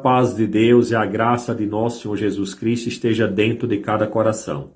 paz de Deus e a graça de nosso Senhor Jesus Cristo esteja dentro de cada coração.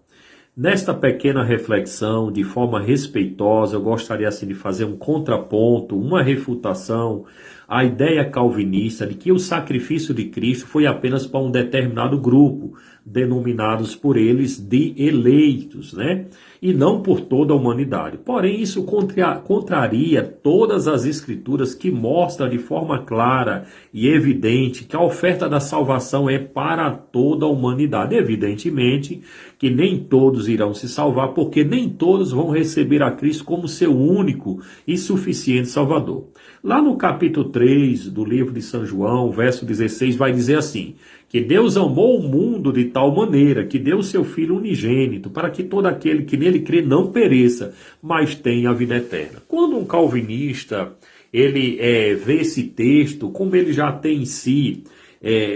Nesta pequena reflexão, de forma respeitosa, eu gostaria assim de fazer um contraponto, uma refutação à ideia calvinista de que o sacrifício de Cristo foi apenas para um determinado grupo, denominados por eles de eleitos, né? E não por toda a humanidade. Porém, isso contraria todas as escrituras que mostram de forma clara e evidente que a oferta da salvação é para toda a humanidade. Evidentemente que nem todos irão se salvar, porque nem todos vão receber a Cristo como seu único e suficiente Salvador. Lá no capítulo 3 do livro de São João, verso 16, vai dizer assim: que Deus amou o mundo de tal maneira que deu o seu Filho unigênito, para que todo aquele que nele crê não pereça, mas tenha a vida eterna. Quando um calvinista ele vê esse texto, como ele já tem em si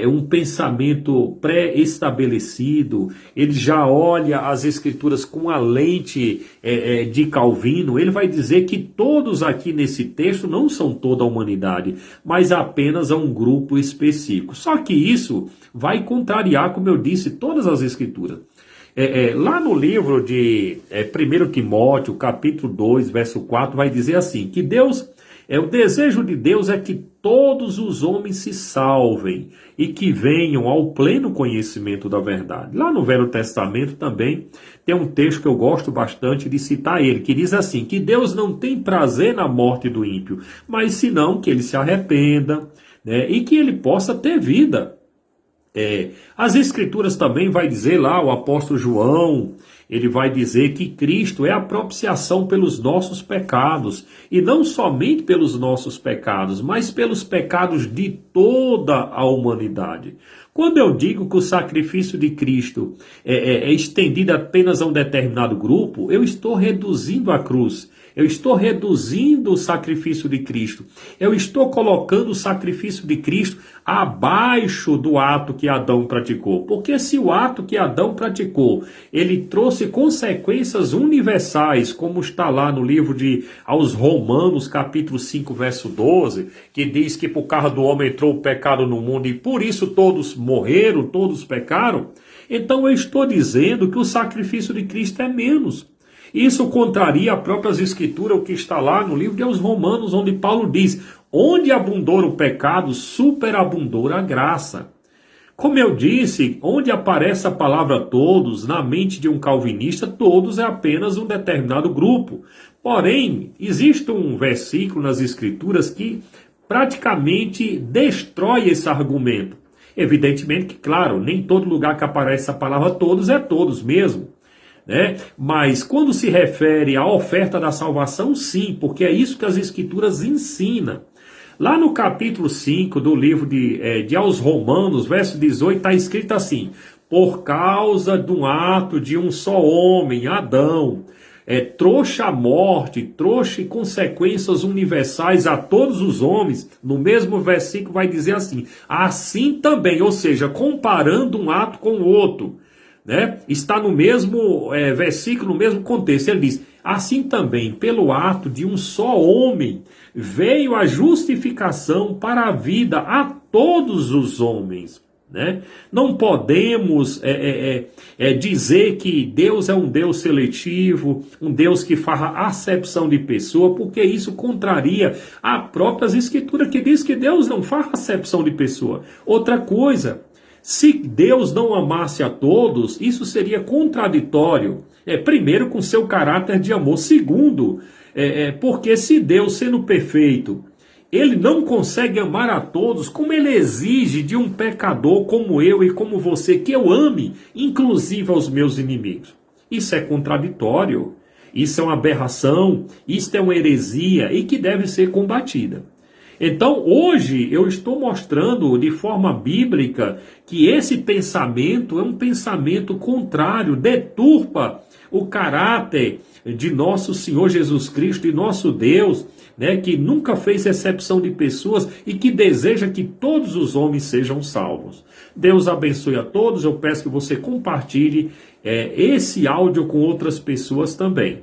um pensamento pré-estabelecido, ele já olha as escrituras com a lente de Calvino, ele vai dizer que todos aqui nesse texto não são toda a humanidade, mas apenas a um grupo específico. Só que isso vai contrariar, como eu disse, todas as escrituras. Lá no livro de 1 Timóteo, capítulo 2, verso 4, vai dizer assim, que Deus... o desejo de Deus é que todos os homens se salvem e que venham ao pleno conhecimento da verdade. Lá no Velho Testamento também tem um texto que eu gosto bastante de citar ele, que diz assim, que Deus não tem prazer na morte do ímpio, mas senão que ele se arrependa, né, e que ele possa ter vida. As escrituras também vai dizer lá, o apóstolo João, ele vai dizer que Cristo é a propiciação pelos nossos pecados, e não somente pelos nossos pecados, mas pelos pecados de toda a humanidade. Quando eu digo que o sacrifício de Cristo é estendido apenas a um determinado grupo, eu estou reduzindo a cruz. Eu estou reduzindo o sacrifício de Cristo. Eu estou colocando o sacrifício de Cristo abaixo do ato que Adão praticou. Porque se o ato que Adão praticou, ele trouxe consequências universais, como está lá no livro aos Romanos, capítulo 5, verso 12, que diz que por causa do homem entrou o pecado no mundo e por isso todos morreram, todos pecaram. Então eu estou dizendo que o sacrifício de Cristo é menos. Isso contraria a própria escritura, o que está lá no livro de Aos Romanos, onde Paulo diz, onde abundou o pecado, superabundou a graça. Como eu disse, onde aparece a palavra todos, na mente de um calvinista, todos é apenas um determinado grupo. Porém, existe um versículo nas escrituras que praticamente destrói esse argumento. Evidentemente que, claro, nem todo lugar que aparece a palavra todos é todos mesmo. Mas quando se refere à oferta da salvação, sim, porque é isso que as escrituras ensinam. Lá no capítulo 5 do livro de Aos Romanos, verso 18, está escrito assim, por causa do ato de um só homem, Adão, trouxe a morte, trouxe consequências universais a todos os homens, no mesmo versículo vai dizer assim também, ou seja, comparando um ato com o outro. Está no mesmo versículo, no mesmo contexto. Ele diz, assim também, pelo ato de um só homem, veio a justificação para a vida a todos os homens. Não podemos dizer que Deus é um Deus seletivo, um Deus que faz acepção de pessoa, porque isso contraria a própria escritura que diz que Deus não faz acepção de pessoa. Outra coisa, se Deus não amasse a todos, isso seria contraditório. Primeiro, com seu caráter de amor. Segundo, porque se Deus, sendo perfeito, ele não consegue amar a todos, como ele exige de um pecador como eu e como você, que eu ame, inclusive aos meus inimigos. Isso é contraditório, isso é uma aberração, isso é uma heresia e que deve ser combatida. Então, hoje, eu estou mostrando de forma bíblica que esse pensamento é um pensamento contrário, deturpa o caráter de nosso Senhor Jesus Cristo e nosso Deus, que nunca fez exceção de pessoas e que deseja que todos os homens sejam salvos. Deus abençoe a todos, eu peço que você compartilhe esse áudio com outras pessoas também.